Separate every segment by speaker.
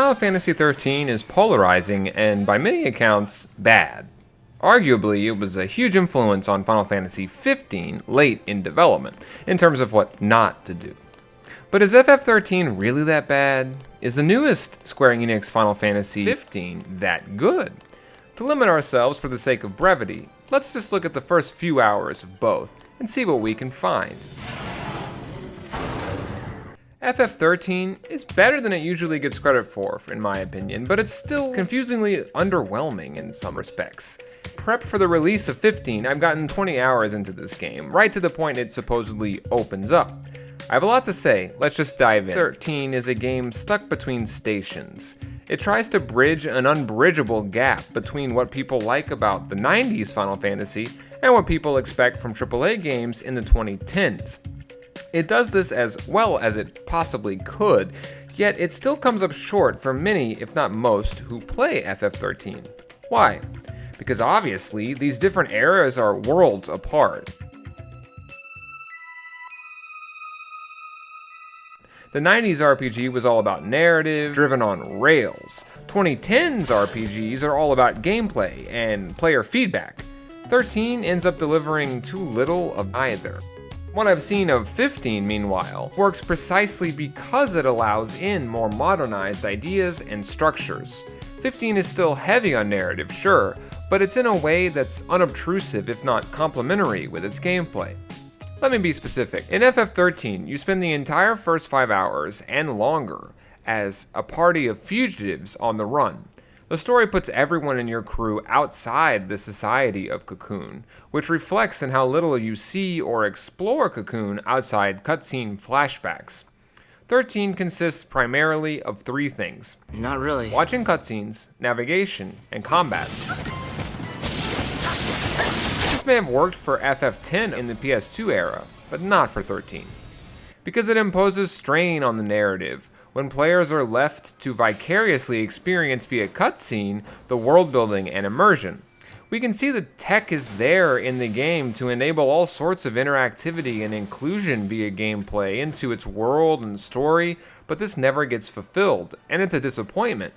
Speaker 1: Final Fantasy XIII is polarizing and, by many accounts, bad. Arguably, it was a huge influence on Final Fantasy XV late in development, in terms of what not to do. But is FF13 really that bad? Is the newest Square Enix Final Fantasy XV that good? To limit ourselves for the sake of brevity, let's just look at the first few hours of both and see what we can find. FF13 is better than it usually gets credit for, in my opinion, but it's still confusingly underwhelming in some respects. Prepped for the release of 15, I've gotten 20 hours into this game, right to the point it supposedly opens up. I have a lot to say, let's just dive in. 13 is a game stuck between stations. It tries to bridge an unbridgeable gap between what people like about the 90s Final Fantasy and what people expect from AAA games in the 2010s. It does this as well as it possibly could, yet it still comes up short for many, if not most, who play FF13. Why? Because obviously, these different eras are worlds apart. The 90s RPG was all about narrative, driven on rails. 2010s RPGs are all about gameplay and player feedback. 13 ends up delivering too little of either. What I've seen of 15, meanwhile, works precisely because it allows in more modernized ideas and structures. 15 is still heavy on narrative, sure, but it's in a way that's unobtrusive if not complementary with its gameplay. Let me be specific. In FF13, you spend the entire first 5 hours, and longer, as a party of fugitives on the run. The story puts everyone in your crew outside the society of Cocoon, which reflects in how little you see or explore Cocoon outside cutscene flashbacks. 13 consists primarily of 3 things.
Speaker 2: Not really.
Speaker 1: Watching cutscenes, navigation, and combat. This may have worked for FF10 in the PS2 era, but not for 13. Because it imposes strain on the narrative, when players are left to vicariously experience via cutscene the world building and immersion. We can see the tech is there in the game to enable all sorts of interactivity and inclusion via gameplay into its world and story, but this never gets fulfilled, and it's a disappointment.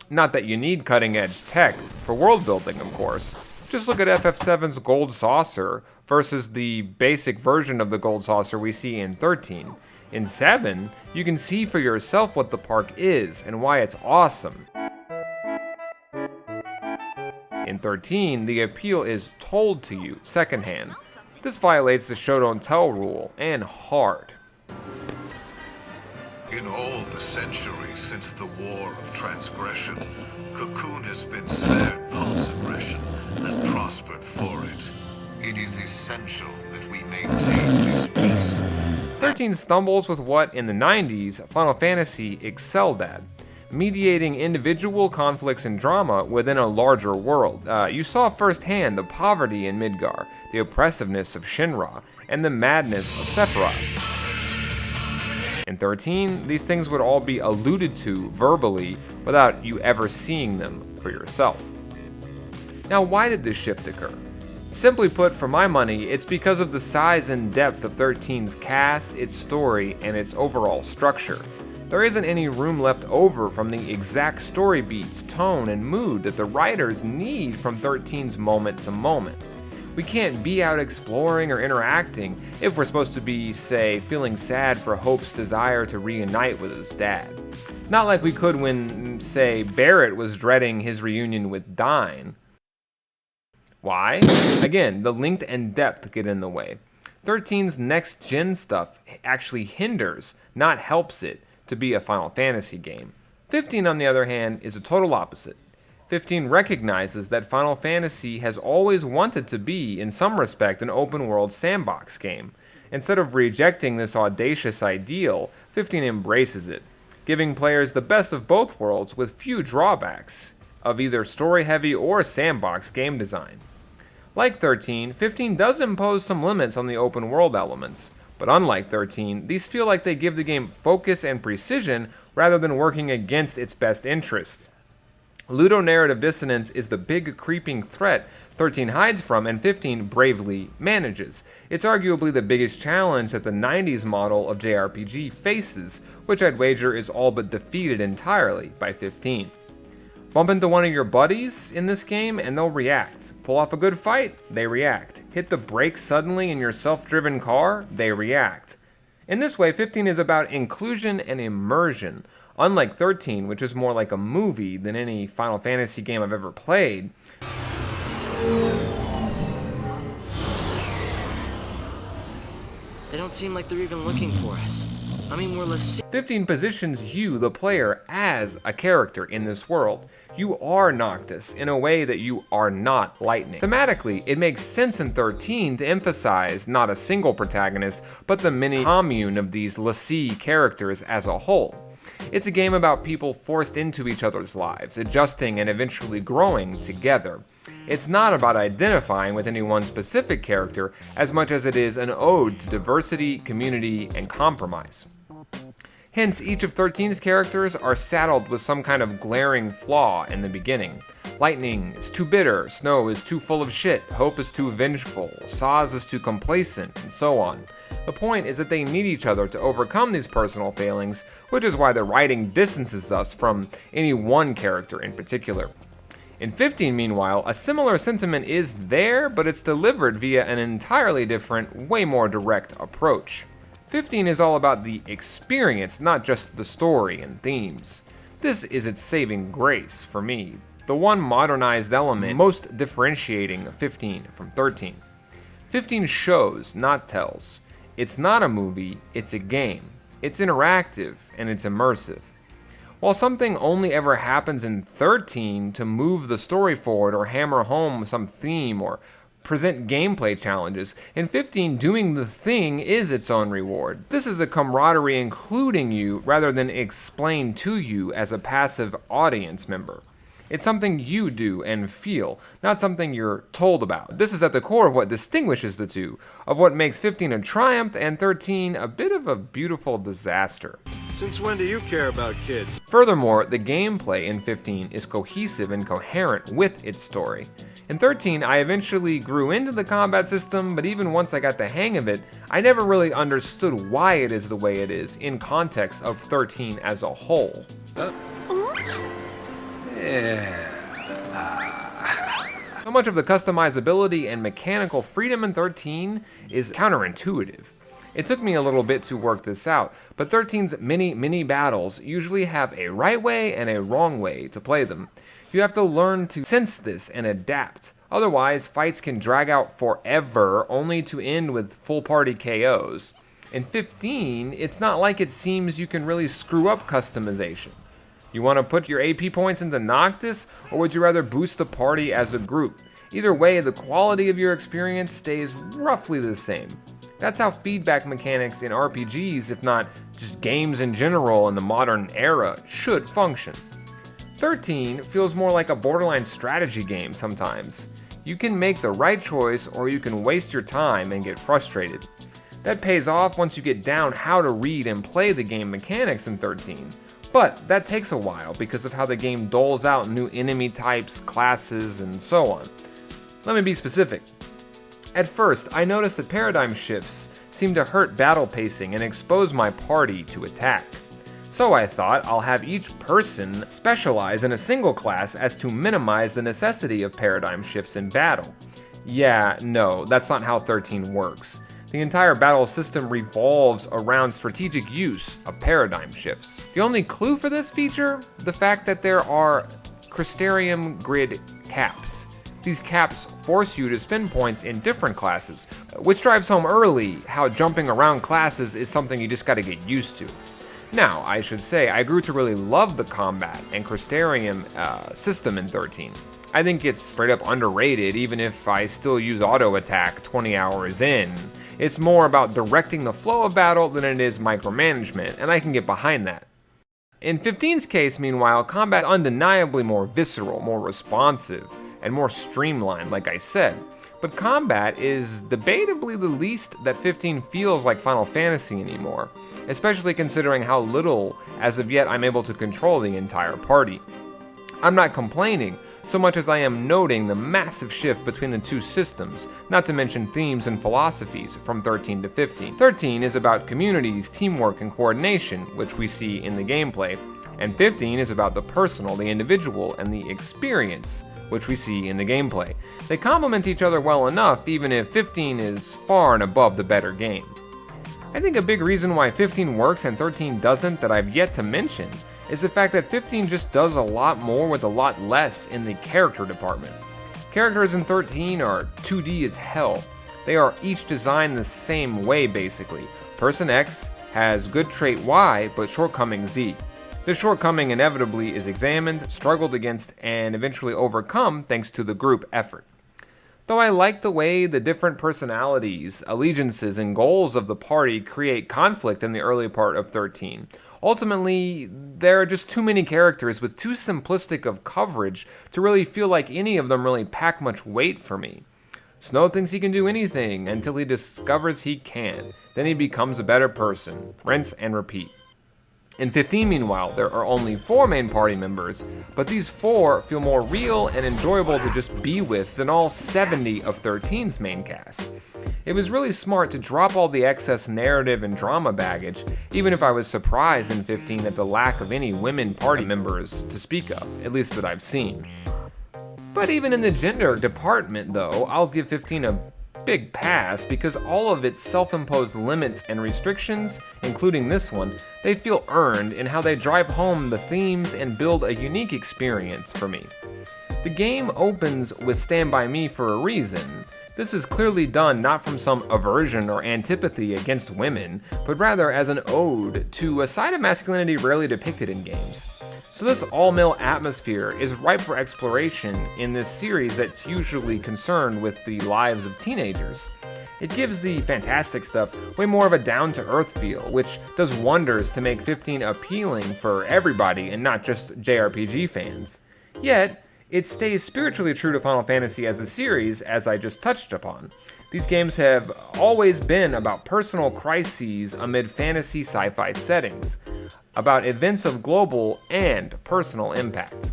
Speaker 1: Not that you need cutting-edge tech for world building, of course. Just look at FF7's Gold Saucer versus the basic version of the Gold Saucer we see in 13. In 7, you can see for yourself what the park is and why it's awesome. In 13, the appeal is told to you secondhand. This violates the show don't tell rule, and hard.
Speaker 3: In all the centuries since the War of Transgression, Cocoon has been spared pulse aggression and prospered for it. It is essential that we maintain this peace.
Speaker 1: 13 stumbles with what, in the 90s, Final Fantasy excelled at. Mediating individual conflicts and drama within a larger world. You saw firsthand the poverty in Midgar, the oppressiveness of Shinra, and the madness of Sephiroth. In 13, these things would all be alluded to verbally without you ever seeing them for yourself. Now, why did this shift occur? Simply put, for my money, it's because of the size and depth of 13's cast, its story, and its overall structure. There isn't any room left over from the exact story beats, tone, and mood that the writers need from 13's moment to moment. We can't be out exploring or interacting if we're supposed to be, say, feeling sad for Hope's desire to reunite with his dad. Not like we could when, say, Barrett was dreading his reunion with Dyne. Why? Again, the length and depth get in the way. 13's next-gen stuff actually hinders, not helps it, to be a Final Fantasy game. 15, on the other hand, is a total opposite. 15 recognizes that Final Fantasy has always wanted to be, in some respect, an open-world sandbox game. Instead of rejecting this audacious ideal, 15 embraces it, giving players the best of both worlds with few drawbacks of either story-heavy or sandbox game design. Like 13, 15 does impose some limits on the open world elements, but unlike 13, these feel like they give the game focus and precision rather than working against its best interests. Ludonarrative dissonance is the big creeping threat 13 hides from and 15 bravely manages. It's arguably the biggest challenge that the 90s model of JRPG faces, which I'd wager is all but defeated entirely by 15. Bump into one of your buddies in this game and they'll react. Pull off a good fight, they react. Hit the brakes suddenly in your self-driven car, they react. In this way, 15 is about inclusion and immersion. Unlike 13, which is more like a movie than any Final Fantasy game I've ever played.
Speaker 2: They don't seem like they're even looking for us. I mean, we're less.
Speaker 1: 15 positions you, the player, as a character in this world. You are Noctis in a way that you are not Lightning. Thematically, it makes sense in 13 to emphasize not a single protagonist, but the mini commune of these l'Cie characters as a whole. It's a game about people forced into each other's lives, adjusting and eventually growing together. It's not about identifying with any one specific character as much as it is an ode to diversity, community, and compromise. Hence, each of 13's characters are saddled with some kind of glaring flaw in the beginning. Lightning is too bitter, Snow is too full of shit, Hope is too vengeful, Saz is too complacent, and so on. The point is that they need each other to overcome these personal failings, which is why the writing distances us from any one character in particular. In 15, meanwhile, a similar sentiment is there, but it's delivered via an entirely different, way more direct approach. 15 is all about the experience, not just the story and themes. This is its saving grace for me, the one modernized element most differentiating 15 from 13. 15 shows, not tells. It's not a movie, it's a game. It's interactive and it's immersive. While something only ever happens in 13 to move the story forward or hammer home some theme or present gameplay challenges, in 15 doing the thing is its own reward. This is a camaraderie including you rather than explained to you as a passive audience member. It's something you do and feel, not something you're told about. This is at the core of what distinguishes the two, of what makes 15 a triumph and 13 a bit of a beautiful disaster.
Speaker 4: Since when do you care about kids?
Speaker 1: Furthermore, the gameplay in 15 is cohesive and coherent with its story. In 13, I eventually grew into the combat system, but even once I got the hang of it, I never really understood why it is the way it is in context of 13 as a whole. So much of the customizability and mechanical freedom in 13 is counterintuitive. It took me a little bit to work this out, but 13's mini battles usually have a right way and a wrong way to play them. You have to learn to sense this and adapt. Otherwise, fights can drag out forever, only to end with full party KOs. In 15, it's not like it seems you can really screw up customization. You want to put your AP points into Noctis, or would you rather boost the party as a group? Either way, the quality of your experience stays roughly the same. That's how feedback mechanics in RPGs, if not just games in general in the modern era, should function. 13 feels more like a borderline strategy game sometimes. You can make the right choice, or you can waste your time and get frustrated. That pays off once you get down how to read and play the game mechanics in 13. But that takes a while because of how the game doles out new enemy types, classes, and so on. Let me be specific. At first, I noticed that paradigm shifts seem to hurt battle pacing and expose my party to attack. So I thought I'll have each person specialize in a single class as to minimize the necessity of paradigm shifts in battle. Yeah, no, that's not how 13 works. The entire battle system revolves around strategic use of paradigm shifts. The only clue for this feature? The fact that there are Crystarium grid caps. These caps force you to spend points in different classes, which drives home early how jumping around classes is something you just gotta get used to. Now, I should say, I grew to really love the combat and Crystarium system in 13. I think it's straight up underrated, even if I still use auto attack 20 hours in. It's more about directing the flow of battle than it is micromanagement, and I can get behind that. In 15's case, meanwhile, combat is undeniably more visceral, more responsive, and more streamlined, like I said. But combat is debatably the least that 15 feels like Final Fantasy anymore, especially considering how little, as of yet, I'm able to control the entire party. I'm not complaining so much as I am noting the massive shift between the two systems, not to mention themes and philosophies from 13 to 15. 13 is about communities, teamwork, and coordination, which we see in the gameplay, and 15 is about the personal, the individual, and the experience, which we see in the gameplay. They complement each other well enough, even if 15 is far and above the better game. I think a big reason why 15 works and 13 doesn't that I've yet to mention is the fact that 15 just does a lot more with a lot less in the character department. Characters in 13 are 2D as hell. They are each designed the same way basically. Person X has good trait Y but shortcoming Z. This shortcoming inevitably is examined, struggled against, and eventually overcome thanks to the group effort. Though I like the way the different personalities, allegiances, and goals of the party create conflict in the early part of 13, ultimately, there are just too many characters with too simplistic of coverage to really feel like any of them really pack much weight for me. Snow thinks he can do anything until he discovers he can't. Then he becomes a better person. Rinse and repeat. In 15, meanwhile, there are only 4 main party members, but these 4 feel more real and enjoyable to just be with than all 70 of 13's main cast. It was really smart to drop all the excess narrative and drama baggage, even if I was surprised in 15 at the lack of any women party members to speak of, at least that I've seen. But even in the gender department though, I'll give 15 a big pass because all of its self-imposed limits and restrictions, including this one, they feel earned in how they drive home the themes and build a unique experience for me. The game opens with Stand By Me for a reason. This is clearly done not from some aversion or antipathy against women, but rather as an ode to a side of masculinity rarely depicted in games. So this all-male atmosphere is ripe for exploration in this series that's usually concerned with the lives of teenagers. It gives the fantastic stuff way more of a down-to-earth feel, which does wonders to make 15 appealing for everybody and not just JRPG fans. Yet, it stays spiritually true to Final Fantasy as a series, as I just touched upon. These games have always been about personal crises amid fantasy sci-fi settings, about events of global and personal impact.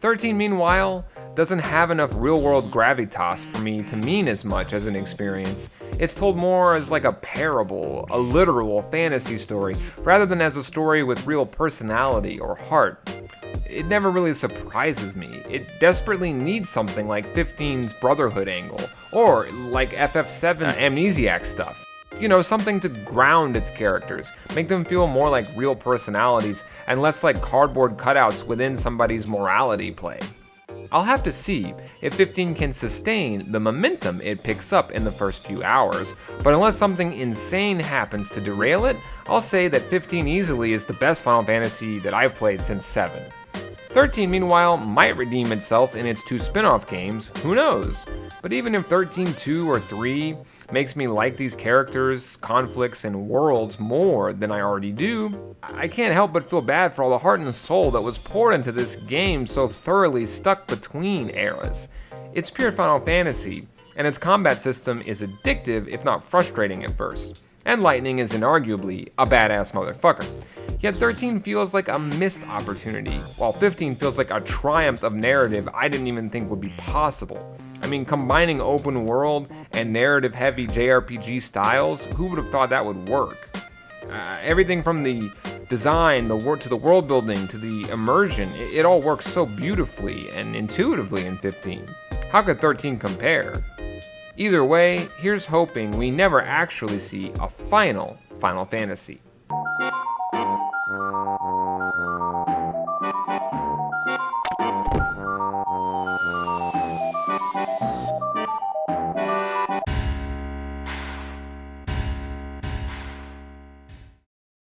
Speaker 1: 13, meanwhile, doesn't have enough real-world gravitas for me to mean as much as an experience. It's told more as like a parable, a literal fantasy story, rather than as a story with real personality or heart. It never really surprises me. It desperately needs something like 15's Brotherhood angle, or like FF7's Amnesiac stuff. You know, something to ground its characters, make them feel more like real personalities and less like cardboard cutouts within somebody's morality play. I'll have to see if 15 can sustain the momentum it picks up in the first few hours, but unless something insane happens to derail it, I'll say that 15 easily is the best Final Fantasy that I've played since 7. 13, meanwhile, might redeem itself in its 2 spin-off games, who knows? But even if 13 2 or 3 makes me like these characters, conflicts, and worlds more than I already do, I can't help but feel bad for all the heart and soul that was poured into this game so thoroughly stuck between eras. It's pure Final Fantasy, and its combat system is addictive if not frustrating at first. And Lightning is inarguably a badass motherfucker. Yet 13 feels like a missed opportunity, while 15 feels like a triumph of narrative I didn't even think would be possible. I mean, combining open world and narrative heavy JRPG styles, who would have thought that would work? Everything from the design, to the world building, to the immersion, it all works so beautifully and intuitively in 15. How could 13 compare? Either way, here's hoping we never actually see a final Final Fantasy.